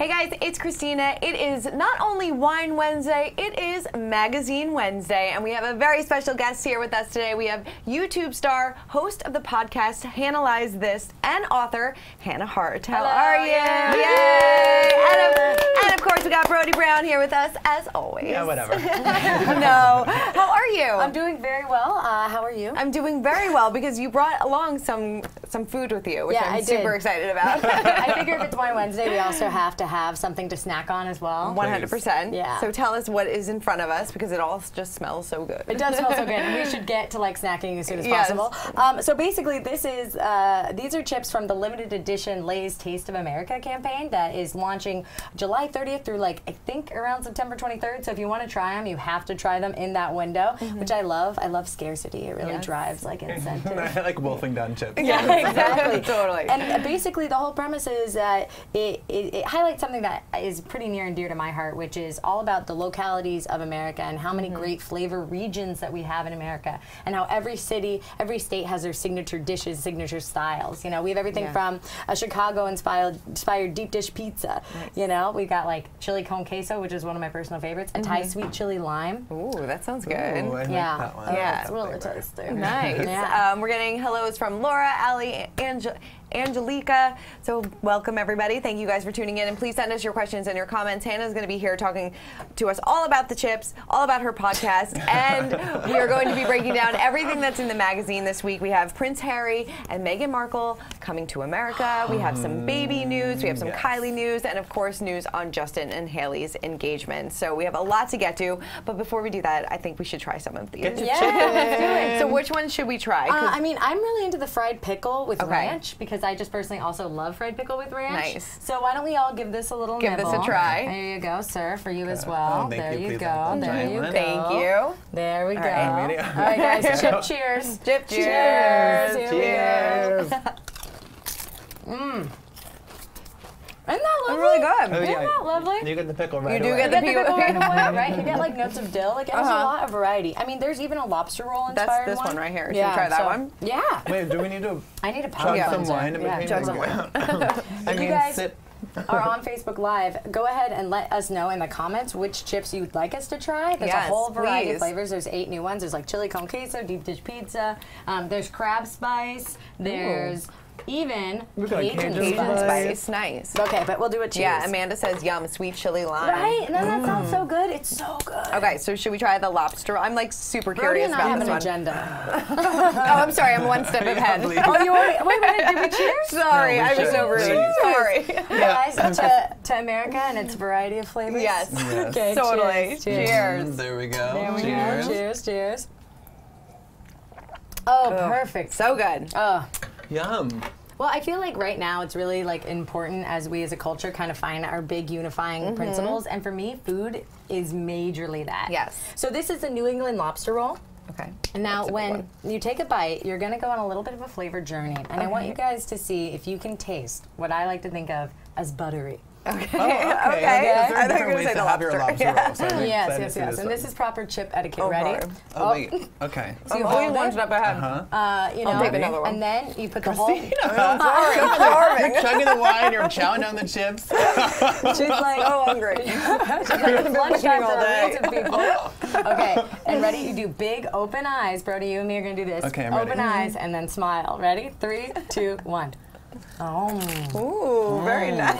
Hey guys, it's Christina. It is not only Wine Wednesday, it is Magazine Wednesday, and we have a very special guest here with us today. We have YouTube star, host of the podcast Hannah This, and author Hannah Hart. How are you? Yay! And of course, we got Brody Brown here with us as always. Yeah, whatever. No. How are you? I'm doing very well. How are you? I'm doing very well because you brought along some food with you, which I'm super excited about. I figure if it's Wine Wednesday, we also have to have something to snack on as well. 100%. Yeah. So tell us what is in front of us because it all just smells so good. It does smell so good, and we should get to like snacking as soon as Yes. possible. So basically, this is these are chips from the limited edition Lay's Taste of America campaign that is launching July 30th through like I think around September 23rd. So if you want to try them, you have to try them in that window, which I love. I love scarcity. It really drives like incentive. I like wolfing down chips. Yeah, exactly. Totally. And basically, the whole premise is that it highlights something that is pretty near and dear to my heart, which is all about the localities of America and how many great flavor regions that we have in America, and how every city, every state has their signature dishes, signature styles. You know, we have everything from a Chicago-inspired deep dish pizza. Nice. You know, we got like chili con queso, which is one of my personal favorites, a Thai sweet chili lime. Ooh, that sounds good. Ooh, I like that one. Yeah, it's really tasty. Nice. Yeah. We're getting hellos from Laura, Ali, Angelica. So welcome everybody. Thank you guys for tuning in, and please send us your questions and your comments. Hannah's going to be here talking to us all about the chips, all about her podcast, and we are going to be breaking down everything that's in the magazine this week. We have Prince Harry and Meghan Markle coming to America. We have some baby news. We have some Kylie news, and of course news on Justin and Haley's engagement. So we have a lot to get to, but before we do that, I think we should try some of these. Let's do it. So which one should we try? I mean, I'm really into the fried pickle with ranch because I just personally also love fried pickle with ranch. Nice. So why don't we all give this a little Give nibble. this a try. There you go, sir, for you as well. There you go. There you go. Thank you. There we go. right. All right, guys, chip cheers. Chip Cheers. cheers. Here we go. Isn't that lovely? Really good. Oh, Isn't that lovely? You get the pickle right You do away. get You get the pickle right away, right? You get like notes of dill. Like it has a lot of variety. I mean, there's even a lobster roll inspired That's this one right here. Should we Yeah, try that one? Yeah. Wait, do we need to I need a chug palate some cleanser. wine in between? chug some wine. I mean, you guys sit. are on Facebook Live, go ahead and let us know in the comments which chips you'd like us to try. There's a whole variety of flavors. There's 8 new ones. There's like chili con queso, deep dish pizza. There's crab spice. There's even Cajun Spice. Nice. Okay, but we'll do a cheers. Yeah, Amanda says yum, sweet chili lime. Right? And then that sounds so good. It's so good. Okay, so should we try the lobster? I'm like super Brody curious and I about have this an one. agenda. Oh, I'm sorry, I'm one step ahead. Oh, you already? Wait a minute, did we cheers? Sorry, No, we I was so should. rude. Cheers. Sorry. Guys, to America and its variety of flavors. Yes. Okay, Totally. Cheers. There we go. There we Cheers. go. Cheers, cheers. Oh, perfect. So good. Oh. Yum. Well, I feel like right now it's really like important as we as a culture kind of find our big unifying principles, and for me, food is majorly that. Yes. So this is the New England lobster roll. Okay. And now That's a good when one. you take a bite, you're going to go on a little bit of a flavor journey, and I want you guys to see if you can taste what I like to think of as buttery. Okay. Okay. There I are thought you were different gonna ways say to the have your lobster. lobster roll. So I'm Yes, excited yes, to see yes. And this is proper chip etiquette. Ready? Lord. Oh, wait. Okay. So you Oh, hold you one step ahead. you know, I'll take another one. and then you put the whole. I'm sorry. I'm starving. You're chugging the wine, you're chowing down the chips. She's like, So hungry. lunchtime all for day. a reason, people. Okay, and ready? You do big open eyes. Brody, you and me are going to do this. Okay, I'm open ready. eyes and then smile. Ready? 3, 2, 1. Oh. Ooh, very nice.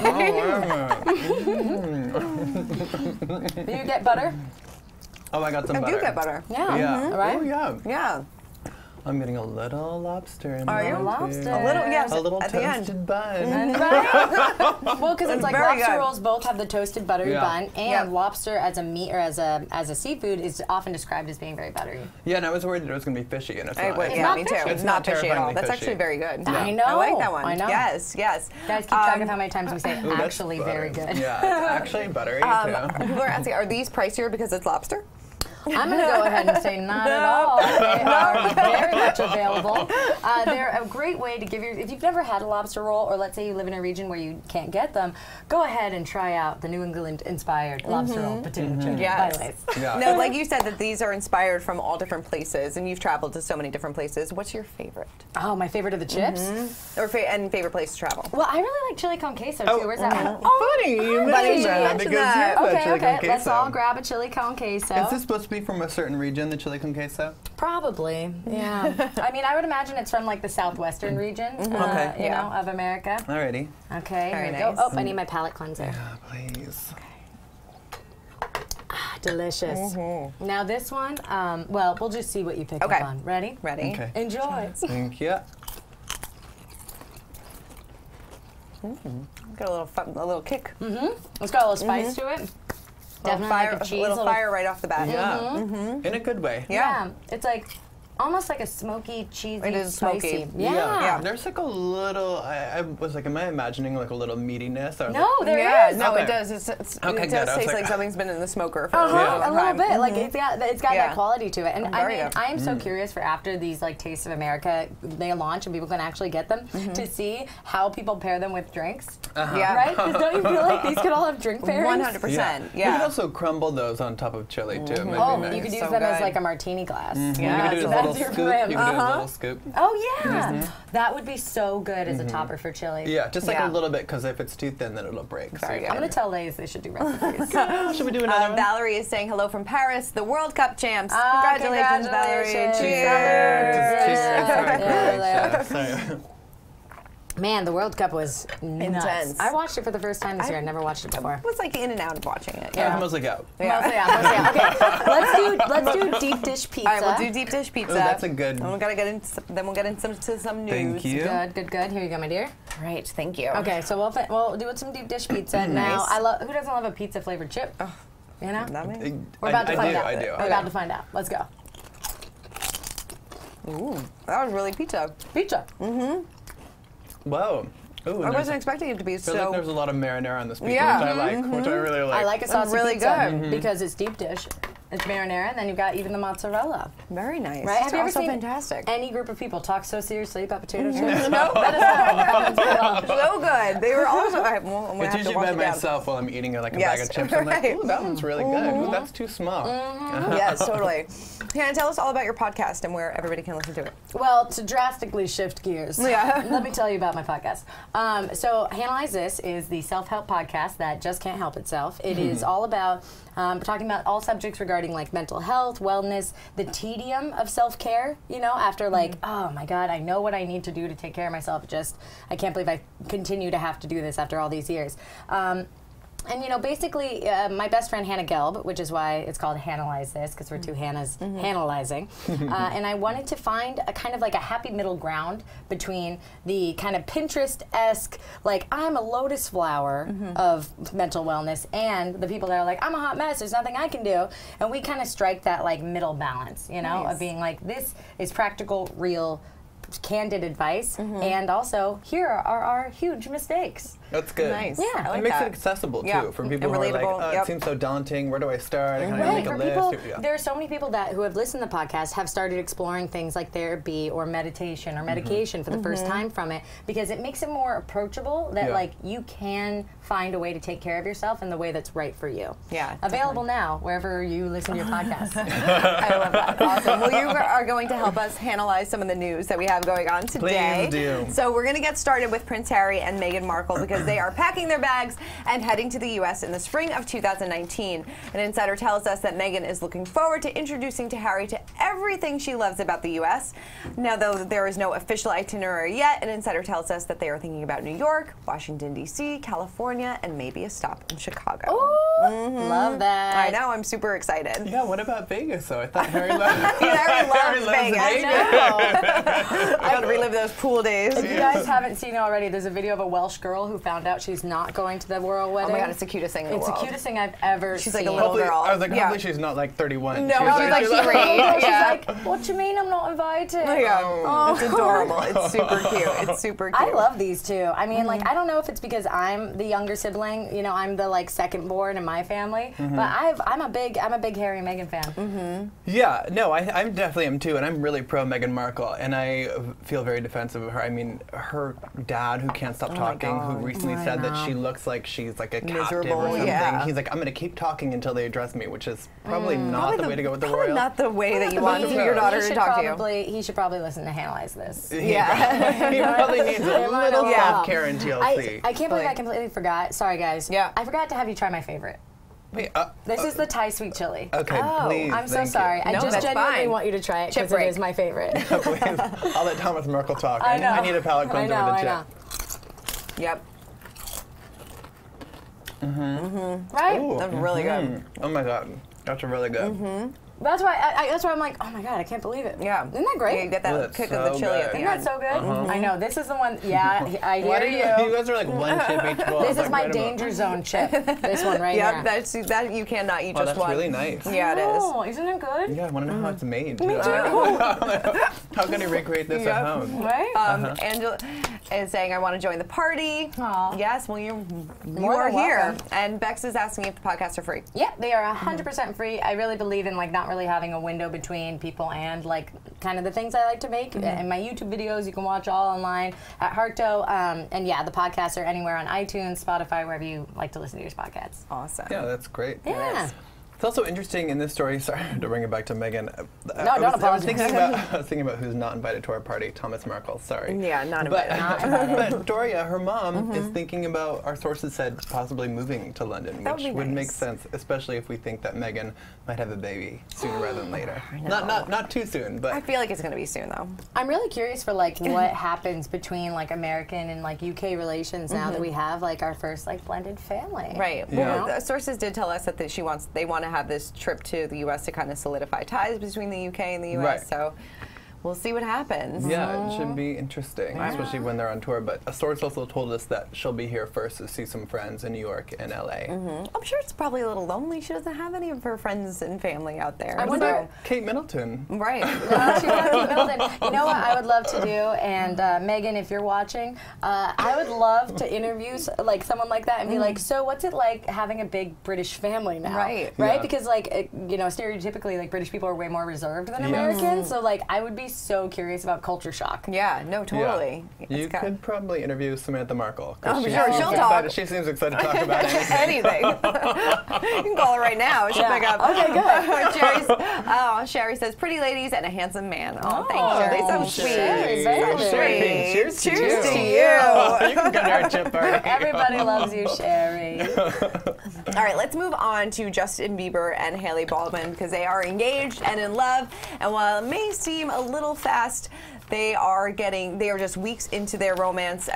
Do you get butter? Oh, I got some I butter. do get butter. Yeah. Yeah. All right. Oh, yeah. Yeah. I'm getting a little lobster in Are there. you? Lobster. A little, yes. A little at the end. toasted bun. Right? Well, because it's like Very lobster good. rolls both have the toasted buttery Yeah. bun, and Yeah. lobster as a meat or as a seafood is often described as being very buttery. Yeah, and I was worried that it was going to be fishy, and it's not. Yeah, not me too. fishy. It's not fishy at all. terrifyingly That's fishy. actually very good. I know. I like that one. I know. Yes, yes. Guys, keep track of how many times we say Ooh, that's actually very butter. good. Yeah, it's actually buttery, too. People are asking, are these pricier because it's lobster? I'm going to go ahead and say not at all. They are very much available. They're a great way to give if you've never had a lobster roll, or let's say you live in a region where you can't get them, go ahead and try out the New England-inspired lobster roll potato chip. Yes. By Lay's. Yeah. No, like you said, that these are inspired from all different places, and you've traveled to so many different places. What's your favorite? Oh, my favorite of the chips? Or favorite place to travel? Well, I really like chili con queso, too. Where's that one? Funny you mentioned that because you have that chili con queso. Let's all grab a chili con queso. Is this supposed to be from a certain region, the chili con queso? Probably, yeah. I mean, I would imagine it's from like the southwestern region, you know, of America. Alrighty. Okay, Very here we nice. go. Oh, I need my palate cleanser. Yeah, please. Delicious. Now this one, well, we'll just see what you pick up on. Ready? Ready. Okay. Enjoy. Thank you. Got a little kick. It's got a little spice to it. Definitely Fire, like a cheese. a little fire right off the bat. Yeah. In a good way. Yeah. It's like almost like a smoky, cheesy, It is spicy. smoky. Yeah. There's like a little, I was like, am I imagining like a little meatiness? I was No, like, there is. No, Okay. it does. Okay, it good. does I was taste like, like something's been in the smoker for A a long little time. bit. Like it's got that quality to it. And I Very mean, good. I am so curious for after these like Tastes of America they launch and people can actually get them to see how people pair them with drinks. Yeah. Right? 'Cause don't you feel like these could all have drink pairings? 100%. You can also crumble those on top of chili too. It might Oh, be nice. you could use So them as good. like a martini glass. Yeah, You can do so a that's little your scoop. rim. You can do a little scoop. Oh yeah, that would be so good as a topper for chili. Yeah, just like Yeah. a little bit, because if it's too thin, then it'll break. So Very you good. I'm gonna tell Lay's they should do recipes. should we do another one? Valerie is saying hello from Paris, the World Cup champs. Ah, Congratulations, Valerie. congratulations. Cheers. Yeah. Sorry. Man, the World Cup was nuts. Intense. I watched it for the first time this year. I never watched it before. I was like in and out of watching it. I was mostly out. Mostly out. Okay, let's do deep dish pizza. All right, we'll do deep dish pizza. Ooh, that's a good. And we'll get into some news. Thank you. Good. Here you go, my dear. Great, thank you. Okay, so we'll do some deep dish pizza. Now, who doesn't love a pizza flavored chip? You know? That me? We're about to find out. I do. We're about to find out. Let's go. Ooh, that was really pizza. Pizza. Whoa. Ooh, I wasn't expecting it to be I feel like so. there's a lot of marinara on this pizza, Yeah. which I like, which I really like. I like a saucy really pizza good. because it's deep dish. It's marinara, and then you've got even the mozzarella. Very nice. Right? Have you ever also seen fantastic. any group of people talk so seriously about potato chips? No, That is not so good. They were also. All right, well, I'm gonna It's have to usually wash by it down. myself while I'm eating like a Yes, bag of chips. I'm like, right. ooh, that one's really good. Ooh, that's too small. Yes, totally. Hannah, tell us all about your podcast and where everybody can listen to it. Well, to drastically shift gears, Yeah. let me tell you about my podcast. So, Analyze This is the self-help podcast that just can't help itself. It is all about talking about all subjects regarding like mental health, wellness, the tedium of self-care. You know, after like, oh my God, I know what I need to do to take care of myself. I can't believe I continue to have to do this after all these years. And, you know, basically, my best friend Hannah Gelb, which is why it's called Hannahlize This, because we're two Hannahs analyzing. And I wanted to find a kind of like a happy middle ground between the kind of Pinterest-esque, like, I'm a lotus flower of mental wellness, and the people that are like, I'm a hot mess, there's nothing I can do. And we kind of strike that, like, middle balance, you know, Nice. of being like, this is practical, real, candid advice, and also, here are our huge mistakes. That's good. Nice. Yeah. I like It makes that. it accessible too Yeah. for people And who are like, relatable. oh, Yep. it seems so daunting. Where do I start? Can I Right, make a for list? people, there are so many people who have listened to the podcast have started exploring things like therapy or meditation or medication for the first time from it, because it makes it more approachable that Yeah. like you can find a way to take care of yourself in the way that's right for you. Yeah, Available now wherever you listen to your podcast. I love that. Awesome. Well, you are going to help us analyze some of the news that we have going on today. Please do. So we're going to get started with Prince Harry and Meghan Markle because they are packing their bags and heading to the U.S. in the spring of 2019. An insider tells us that Meghan is looking forward to introducing to Harry to everything she loves about the U.S. Now, though there is no official itinerary yet, an insider tells us that they are thinking about New York, Washington, D.C., California, and maybe a stop in Chicago. Ooh, love that. I know. I'm super excited. Yeah, what about Vegas though? I thought Harry loved Harry loves Vegas. I I gotta relive those pool days. If you guys haven't seen it already, there's a video of a Welsh girl who found out she's not going to the royal wedding. Oh my God, it's the cutest thing in the It's world. the cutest thing I've ever She's seen. like a little Hopefully, girl. I was like, Yeah. hopefully she's not like 31. No, she's like 3. She's Yeah. like, what do you mean I'm not invited? Yeah. It's adorable. It's super cute. It's super cute. I love these two. I mean, like, I don't know if it's because I'm the younger sibling. You know, I'm the like second born, and my family. But I'm a big Harry and Meghan fan. Yeah, no, I definitely am too, and I'm really pro Meghan Markle, and I feel very defensive of her. I mean, her dad, who can't stop talking, who recently said that she looks like she's like a captive or something. Yeah. He's like, I'm going to keep talking until they address me, which is probably not the way to go with the royal. Not the way that you want your daughter to talk to you. He should probably listen to Analyze This. Yeah. He probably needs a little self-care in TLC. I can't believe I completely forgot. Sorry, guys. Yeah. I forgot to have you try my favorite. Wait, This is the Thai sweet chili. okay, please. I'm so thank sorry. you. I just that's genuinely fine. want you to try it Chip because it break. is my favorite. Please. I'll let Thomas Merkel talk. I know. I need a palate cleanser with a chip. Yep. Right? Ooh, That's really good. Oh my god, that's really good. That's why I'm like, oh my god, I can't believe it. Yeah. Isn't that great? You get that That's kick of the so chili good. at the Isn't that end. so good? I know. This is the one. Yeah, I Why hear do you. you guys are like one chip each bowl. This is my danger zone chip. This one right Yep, here. that you cannot eat Oh, just that's one. really nice. Yeah, it is. Oh, isn't it good? Yeah, I want to know how it's made. Me too. How can I recreate this at home? Right? Angela is saying, I want to join the party. Aw. Yes, well, you More are than here. welcome. And Bex is asking if the podcasts are free. Yeah, they are 100% free. I really believe in like not really having a window between people and like kind of the things I like to make. And my YouTube videos, you can watch all online at Harto. And yeah, the podcasts are anywhere on iTunes, Spotify, wherever you like to listen to your podcasts. Awesome. Yeah, that's great. Yeah. It's also interesting in this story, sorry to bring it back to Meghan. No, don't apologize. I was thinking about who's not invited to our party, Thomas Merkel, sorry. Yeah, not But, invited. but Doria, her mom, is thinking about, our sources said, possibly moving to London, That which would be would make nice. sense, especially if we think that Meghan might have a baby sooner rather than later. know. Not too soon, but I feel like it's going to be soon, though. I'm really curious for like what happens between like American and like UK relations now that we have like our first like blended family. Right. Yeah. Well, the sources did tell us that they want to have this trip to the U.S. to kind of solidify ties between the UK and the U.S. Right. So we'll see what happens. yeah, it should be interesting, especially when they're on tour. But a source also told us that she'll be here first to see some friends in New York and LA. I'm sure it's probably a little lonely. She doesn't have any of her friends and family out there. I wonder- Kate Middleton. Right. She wants to build it. You know what I would love to do, and Megan, if you're watching, I would love to interview like someone like that and be like, so what's it like having a big British family now? Right. Right? Yeah. Because like you know, stereotypically like British people are way more reserved than Americans. So like I would be so curious about culture shock. Yeah, no, totally. Yeah. It's You got- could probably interview Samantha Markle. 'Cause Oh, she sure, seems she'll excited- talk. She seems excited to talk about anything. anything. You can call her right now. She'll Yeah. pick up. Okay, good. Sherry says, pretty ladies and a handsome man. Oh, Oh, thanks, Sherry. So Sherry, sweet. very So good. sweet. Cheers to Cheers you. to you. You can come to our chip party. Everybody loves you, Sherry. All right, let's move on to Justin Bieber and Hailey Baldwin because they are engaged and in love. And while it may seem a little fast, they are just weeks into their romance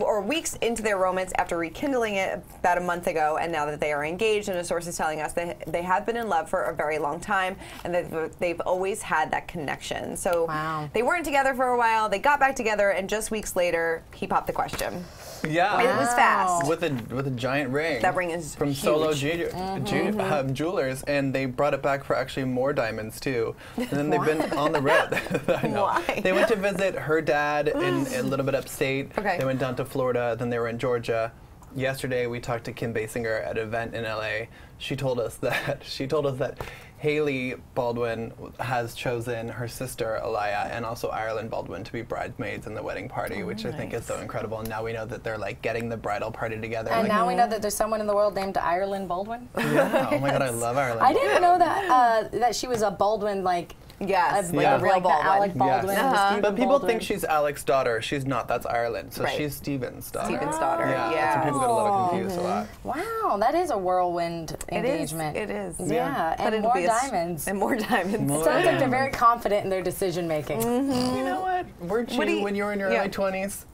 or weeks into their romance after rekindling it about a month ago, and now that they are engaged, and a source is telling us that they have been in love for a very long time, and that they've always had that connection. So Wow. they weren't together for a while, they got back together, and just weeks later, he popped the question. Yeah. It was fast. With a giant ring. That ring is from huge. Solo Jewelers, and they brought it back for actually more diamonds too. And then they've been on the road. I know. Why? They went to visit her dad in a little bit upstate. Okay. They went down to Florida. Then they were in Georgia. Yesterday we talked to Kim Basinger at an event in LA. She told us that Hailey Baldwin has chosen her sister Alaya and also Ireland Baldwin to be bridesmaids in the wedding party, which I think is so incredible. And now we know that they're like getting the bridal party together. And like, now we know that there's someone in the world named Ireland Baldwin. yeah. Oh my God, I love Ireland. I didn't know that that she was a Baldwin, like Yes, like, Yeah. of, real like the Baldwin. Alec Baldwin. Yes. and the Stephen But people Baldwin. think she's Alec's daughter. She's not. That's Ireland. So Right. she's Stephen's daughter. Stephen's daughter. Yeah. Yeah. So people get a little confused a lot. Wow, that is a whirlwind It is. engagement. It is. Yeah, But and it'll more be diamonds. And more diamonds. More Sounds like they're very diamonds. confident in their decision making. You know what? Weren't you What do you- when you were in your yeah. early 20s?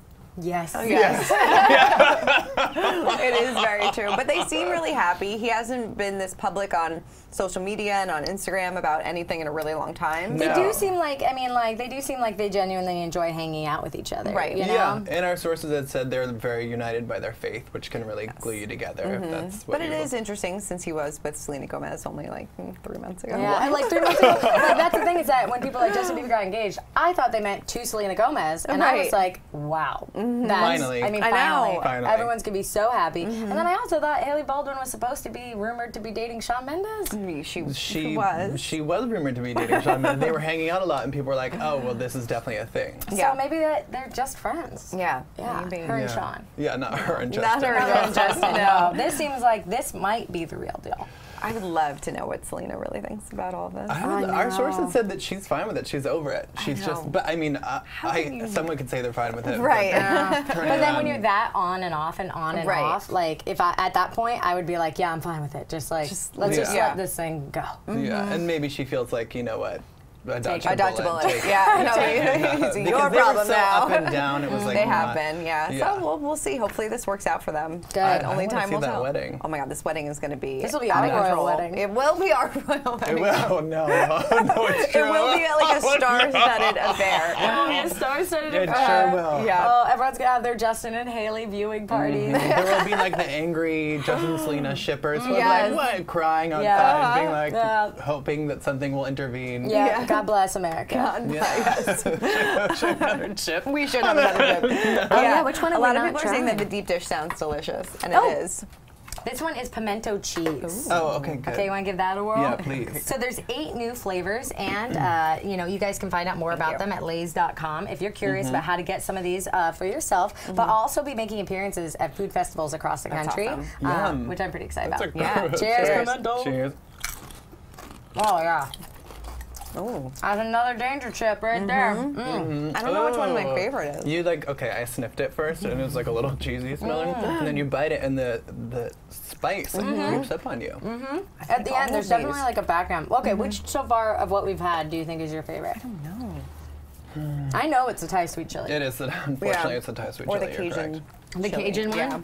Yes. Yes. It is very true. But they seem really happy. He hasn't been this public on social media and on Instagram about anything in a really long time. They No. do seem like, I mean, like, they do seem like they genuinely enjoy hanging out with each other. Right. You know? Yeah. And our sources had said they're very united by their faith, which can really glue you together if that's what But it you is interesting since he was with Selena Gomez only like 3 months ago. Yeah, and like 3 months ago, like, that's the thing is that when people like Justin Bieber got engaged, I thought they meant to Selena Gomez, and I was Right. like, wow, that's, Finally. I mean, I know. finally, Finally. everyone's gonna be so happy. And then I also thought Haley Baldwin was supposed to be rumored to be dating Shawn Mendes. She She was rumored to be dating Shawn Mendes. They were hanging out a lot, and people were like, "Oh, well, this is definitely a thing." Yeah. So maybe they're just friends. Yeah. Yeah. Maybe. Her and Shawn. Yeah, not her and Justin. Not her and Justin. No, this seems like this might be the real deal. I would love to know what Selena really thinks about all this. Our sources said that she's fine with it. She's over it. She's know. just. But I mean, someone could say they're fine with it. Right. But then when you're that on and off and on and Right. off, like if I at that point I would be like, yeah, I'm fine with it. Just like let's just Yeah. let this thing go. Yeah, and maybe she feels like, you know what, I dodged a bullet. Take it. Yeah, no, it's Because your they were problem so now. up and down. It was like They have not- been, yeah. So we'll see. Hopefully this works out for them. Good. And I only wanna time see will that tell. wedding. Oh my God, this wedding is going to be. This will be out our of royal control. wedding. It will be our royal It wedding. will. Oh no, no, it's true. It will be like a star-studded affair. Oh, star-studded It affair. sure will. Yeah. Oh, everyone's gonna have their Justin and Haley viewing parties. There will be like the angry Justin Selena shippers who Yes. are like, what, crying outside, Yeah. being like, Yeah. hoping that something will intervene. Yeah, Yeah. God bless America. God, yes. Another chip. We should have another dip. yeah, which one A have lot we of not people are saying that tried? the deep dish sounds delicious, and Oh. it is. This one is pimento cheese. Oh, okay, good. Okay, you want to give that a whirl? Yeah, please. So there's 8 new flavors, and you guys can find out more about them at Lay's.com if you're curious about how to get some of these for yourself. But I'll also be making appearances at food festivals across the country, awesome. Yum. which I'm pretty excited That's about. Yeah. Cheers, Cheers. pimento. Cheers. Oh yeah, Ooh. that's another danger chip right there. I don't know which one my favorite is. You like, okay, I sniffed it first, and it was like a little cheesy smelling, and then you bite it, and the spice creeps up on you. At the all end, there's of definitely these. like a background. Okay, which so far of what we've had do you think is your favorite? No. I know it's a Thai sweet chili. It is, unfortunately, Yeah. it's a Thai sweet Or the chili. You're Cajun. correct. The chili. Cajun one? Yeah.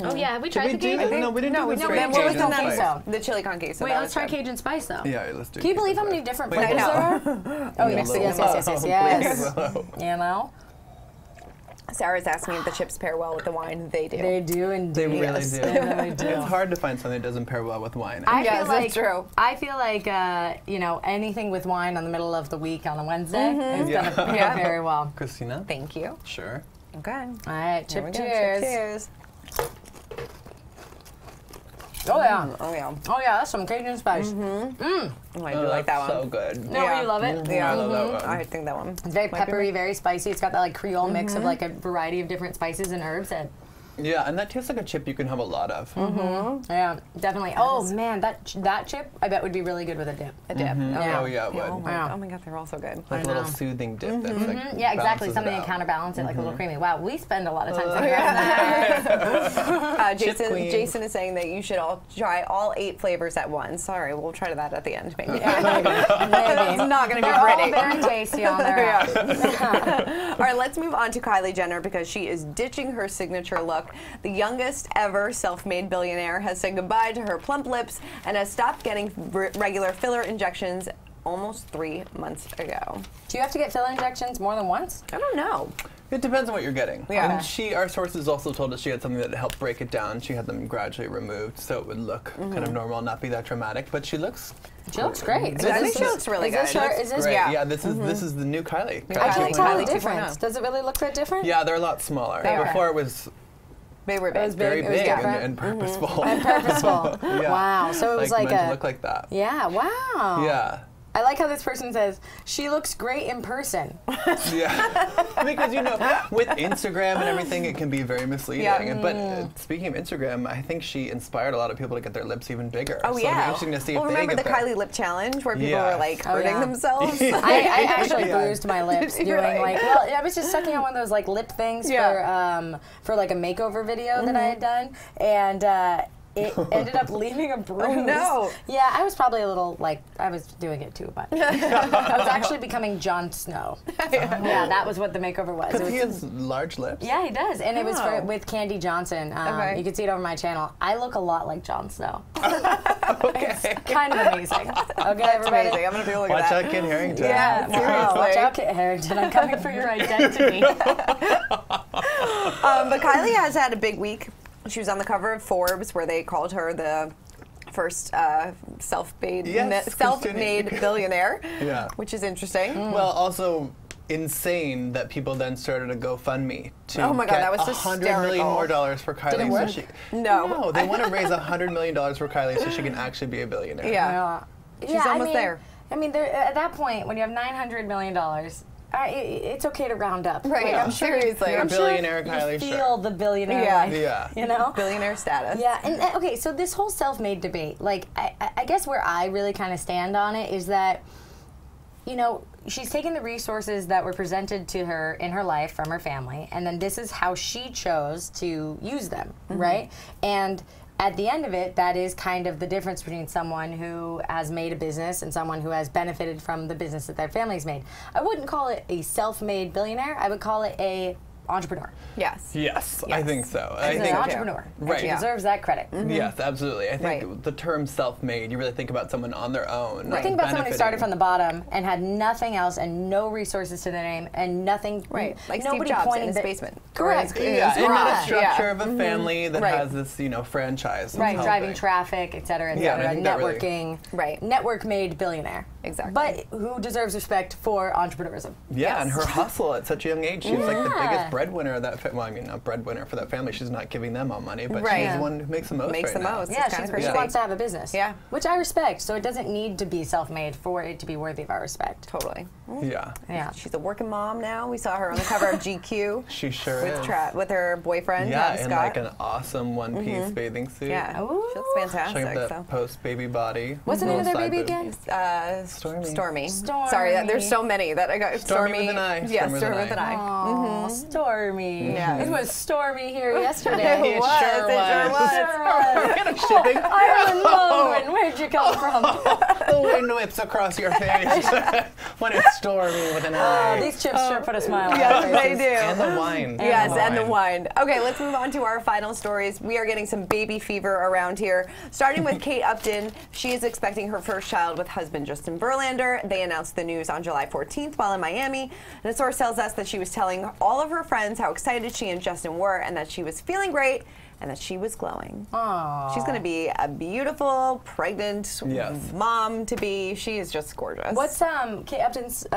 Oh yeah, have we tried we the do Cajun? that? No, we didn't No, do we the no, straight what was Cajun the spice. so. The chili con queso. Wait, that let's was try good. Cajun spice though. Yeah, let's do Can you believe how Cajun many spice. different Wait, flavors no. there are? Oh yes, Hello. yes. Please, hello. You know, Sarah's asking if the chips pair well with the wine. They do. they do indeed. They really Yes. do. They really do. It's hard to find something that doesn't pair well with wine. I Yes, feel that's like true. I feel like anything with wine on the middle of the week on a Wednesday is Yeah. gonna pair very well. Christina? Thank you. Sure. Okay. All right, There we chip go. cheers. Cheers. Oh yeah. Oh yeah. Oh yeah, that's some Cajun spice. Oh, I do like that one. So good. No, Yeah. you love it. Yeah, I love that one. I think that one. It's very Might be peppery, right. very spicy. It's got that like Creole mix of like a variety of different spices and herbs. And Yeah, and that tastes like a chip you can have a lot of. yeah, definitely. Oh man, that chip I bet would be really good with a dip. A dip. Yeah. Oh yeah, it would. Oh my, Yeah. oh my God, they're all so good. Like a little know. soothing dip that's like Yeah, exactly. balances Something it to out. counterbalance it, like a little creamy. Wow, we spend a lot of time thinking about that. Jason, queen. Jason is saying that you should all try all 8 flavors at once. Sorry, we'll try that at the end, maybe. Maybe. It's not going to be They're all pretty. very tasty on their own. All right, let's move on to Kylie Jenner because she is ditching her signature look. The youngest ever self-made billionaire has said goodbye to her plump lips and has stopped getting regular filler injections almost 3 months ago. Do you have to get filler injections more than once? I don't know. It depends on what you're getting. Yeah. And our sources also told us she had something that helped break it down. She had them gradually removed so it would look kind of normal, not be that dramatic. But she looks. She looks great. I think she looks really Is good. this her? Is this? Great. Yeah. Yeah, this is the new Kylie. I can't tell Kylie the 2.0. difference. Does it really look that different? Yeah, they're a lot smaller. They are. Before it was They were It was big. very It was big different. and purposeful. And purposeful. Yeah. Wow. So it was like meant a. to look like that. Yeah. Wow. Yeah. I like how this person says she looks great in person. Yeah, because with Instagram and everything, it can be very misleading. Yeah. But speaking of Instagram, I think she inspired a lot of people to get their lips even bigger. Oh so yeah. it'll be interesting to see well, if they remember get the there. Kylie lip challenge where people Yeah. were like Oh, hurting yeah. themselves? I actually Yeah. bruised my lips Did you doing really? like I was just sucking on one of those like lip things for like a makeover video that I had done, and it ended up leaving a bruise. Oh, no. Yeah, I was probably a little like I was doing it too much. I was actually becoming Jon Snow. Yeah, that was what the makeover was. It Because was he has large lips. yeah, he does, and it was Oh. with Candy Johnson. Okay. You can see it over my channel. I look a lot like Jon Snow. Okay. It's kind of amazing. Okay, everybody. Amazing. I'm gonna be looking Watch at that. out, Kid Harington. Yeah, Wow, seriously. watch out, Kit Harington. I'm coming for your identity. But Kylie has had a big week. She was on the cover of Forbes, where they called her the first self-made Yes, billionaire. Yeah. Which is interesting. Well, also, insane that people then started a GoFundMe to Oh my God, get that was $100 million more dollars for Kylie. Did it work? No. They want to raise $100 million for Kylie so she can actually be a billionaire. Yeah. She's almost there. I mean, at that point, when you have $900 million, it's okay to round up. Right. Like, I'm sure Seriously. You're a I'm billionaire, sure Kylie, you sure. feel the billionaire Yeah. life. Yeah. You know? Billionaire status. Yeah, and okay, so this whole self-made debate, like, I guess where I really kind of stand on it is that, you know, she's taken the resources that were presented to her in her life from her family, and then this is how she chose to use them, right? And at the end of it, that is kind of the difference between someone who has made a business and someone who has benefited from the business that their family's made. I wouldn't call it a self-made billionaire. I would call it a entrepreneur. Yes. Yes, I think so. She's I think an entrepreneur. Right. And she Yeah. deserves that credit. Yes, absolutely. I think Right. the term self-made, you really think about someone on their own. Think about someone who benefiting. started from the bottom and had nothing else and no resources to their name and nothing. Right. Like nobody Steve Jobs pointing in his that- basement. Correct. Or his Yeah, and not a garage. structure Yeah. of a family that Right. has this, franchise. that's Right, driving helping. traffic, et cetera, Yeah, and I think that really- networking. Right. Network-made billionaire. Exactly. But who deserves respect for entrepreneurism? Yeah, and her hustle at such a young age. She was like the Yeah. biggest breadwinner of that. Well, I mean, not breadwinner for that family. She's not giving them all money, but Right. she's Yeah. the one who makes the most. Makes right the now. most. Yeah, It's kinda she crazy. wants to have a business. Yeah. Which I respect. So it doesn't need to be self-made for it to be worthy of our respect. Totally. Yeah, Yeah. She's a working mom now. We saw her on the cover of GQ she sure with is. with her boyfriend, Yeah, Travis in Scott. like an awesome one-piece bathing suit. Yeah. Ooh. She looks Showing fantastic. the So. post-baby body. What's the name of their Little baby side again? Stormy. Stormy. Stormy. Sorry, there's so many that I got. Stormy with an I. Yeah, Stormy with Stormy an with an I. I. Aw, Stormy. Yes. It was stormy here yesterday. It was. sure It sure was. was. Sure was. Kind of shipping. Ireland Logan, where'd you come from? The wind whips across your face when it's stormy with an eye. These chips sure put a smile on Yes, our they faces. do. And the wine. Yes, and the wine. Okay, let's move on to our final stories. We are getting some baby fever around here. Starting with Kate Upton. She is expecting her first child with husband Justin Verlander. They announced the news on July 14th while in Miami. And a source tells us that she was telling all of her friends how excited she and Justin were and that she was feeling great and that she was glowing. Aw. She's going to be a beautiful, pregnant Yes. mom to be. She is just gorgeous. What's Kate Upton's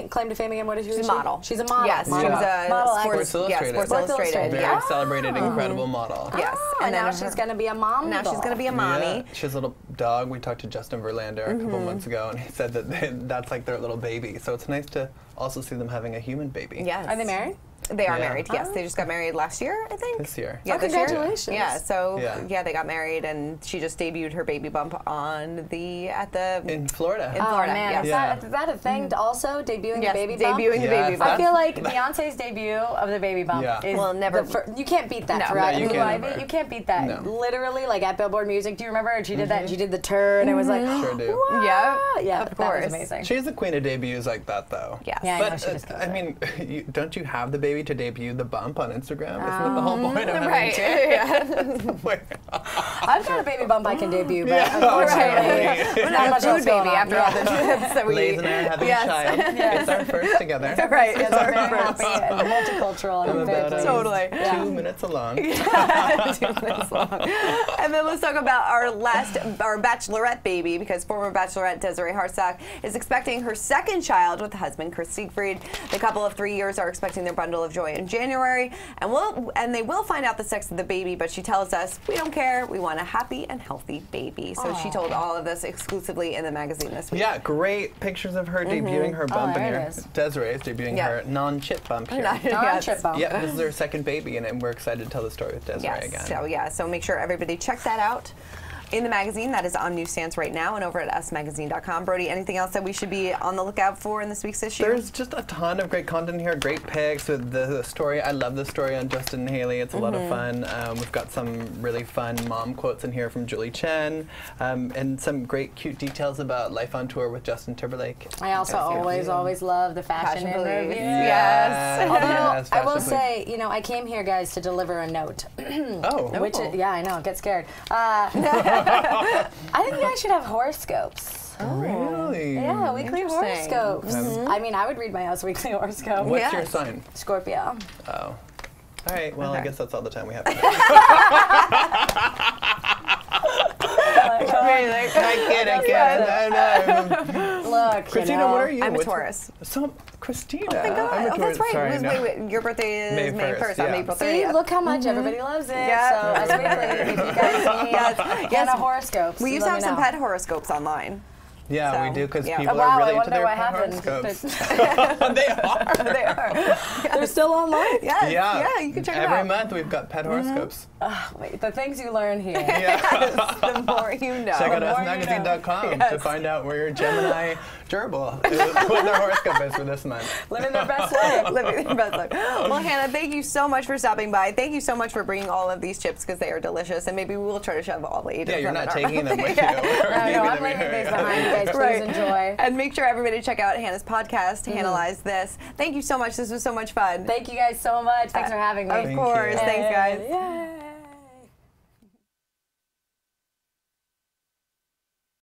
claim to fame again? What is she? She's a model. She's a model. Yes, model. she was a model Sports actress. Illustrated. Sports Sports Illustrated. Illustrated. Very Yeah. celebrated, incredible model. Yes, And now then she's going to be a mom. Now she's going to be a Yeah, mommy. she has a little dog. We talked to Justin Verlander a couple months ago, and he said that that's like their little baby. So it's nice to also see them having a human baby. Yes. Are they married? They are Yeah. married. Yes, they just got married last year, I think. This year. Yeah, Oh, this year. congratulations. Yeah, so Yeah. they got married, and she just debuted her baby bump on In Florida. In Oh Florida, man, yes. Yeah. is that a thing also? Debuting yes, the baby bump? debuting the baby Yes, bump. I feel like Beyonce's debut of the baby bump Yeah. is Well, never- you can't beat that No. for No, you Blue can't Ivy. never. You can't beat that. No. Literally, like at Billboard Music. Do you remember? She did that. She did the turn. It was like, Sure do. "What?" Yeah, yeah, of that course. was amazing. She's the queen of debuts like that, though. Yes. Yeah, I know But she just goes I there. mean, don't you have the baby to debut the bump on Instagram? Isn't that the whole point of having Right. kids? I've got a baby bump I can debut, but Yeah, unfortunately, right. We're not not much a else food going baby on. after all the trips that we Lays and I are having Yes. a child. It's our first together. Right. Yes, It's I'm our very first. happy and multicultural. I'm I'm very about pleased. Totally. 2 minutes along. 2 minutes long. And then let's talk about our bachelorette baby, because former bachelorette Desiree Hartsock is expecting her second child with husband Chris Siegfried. The couple of 3 years are expecting their bundle of joy in January, and they will find out the sex of the baby, but she tells us, we don't care, we want a happy and healthy baby. So she told all of this exclusively in the magazine this week. Yeah, great pictures of her debuting her bump in there it here. is. Desiree is debuting Yeah. her non-chip bump here. Non-chip bump. Yeah, this is her second baby, and we're excited to tell the story with Desiree again. So make sure everybody check that out in the magazine. That is on newsstands right now and over at usmagazine.com. Brody, anything else that we should be on the lookout for in this week's issue? There's just a ton of great content here, great pics with the story. I love the story on Justin and Haley. It's a lot of fun. We've got some really fun mom quotes in here from Julie Chen, and some great cute details about life on tour with Justin Timberlake. I also always love the fashion Fashion interview. police. Yes. Although Yes, I will fashion say, I came here, guys, to deliver a note. Oh. Which, yeah, I know, get scared. I think you guys should have horoscopes. Really? Yeah, weekly Interesting. horoscopes. I mean, I would read my Us weekly horoscope. What's your Yes. sign? Scorpio. Oh. All right, well, I Okay. guess that's all the time we have. I get it. Look, Christina, what are you? I'm a What's- Taurus. So, Christina. Oh my God. I'm a Oh, that's Taurus. right. Sorry, Wait, no. wait. Your birthday is May 1st. I'm yeah. April 30th. See, look how much everybody loves it. Yeah. So, as weekly, if you guys need Hannah horoscopes, We used to let have me some know. pet horoscopes online. Yeah, So, we do, because yeah. people Wow, are I really into wonder their what pet happened. horoscopes. They are. They are. They're still online. Yes. Yeah. Yeah, you can check it out. Every month we've got pet horoscopes. Wait, the things you learn here. Yeah. The more you know. Check out The more you usmagazine.com know. to find out where your Gemini gerbil, what their horoscope is for this month. Living their best life. Living their best life. Well, Hannah, thank you so much for stopping by. Thank you so much for bringing all of these chips, because they are delicious, and maybe we will try to shove all 8 of them. Yeah, you're in not our taking them mouth. with you. Yeah. No, I'm leaving these behind. You guys, please Right. enjoy. And make sure everybody check out Hannah's podcast, Analyze This. Thank you so much. This was so much fun. Thank you guys so much. Thanks for having me. Of Thank course. you. Thanks, guys. Yay.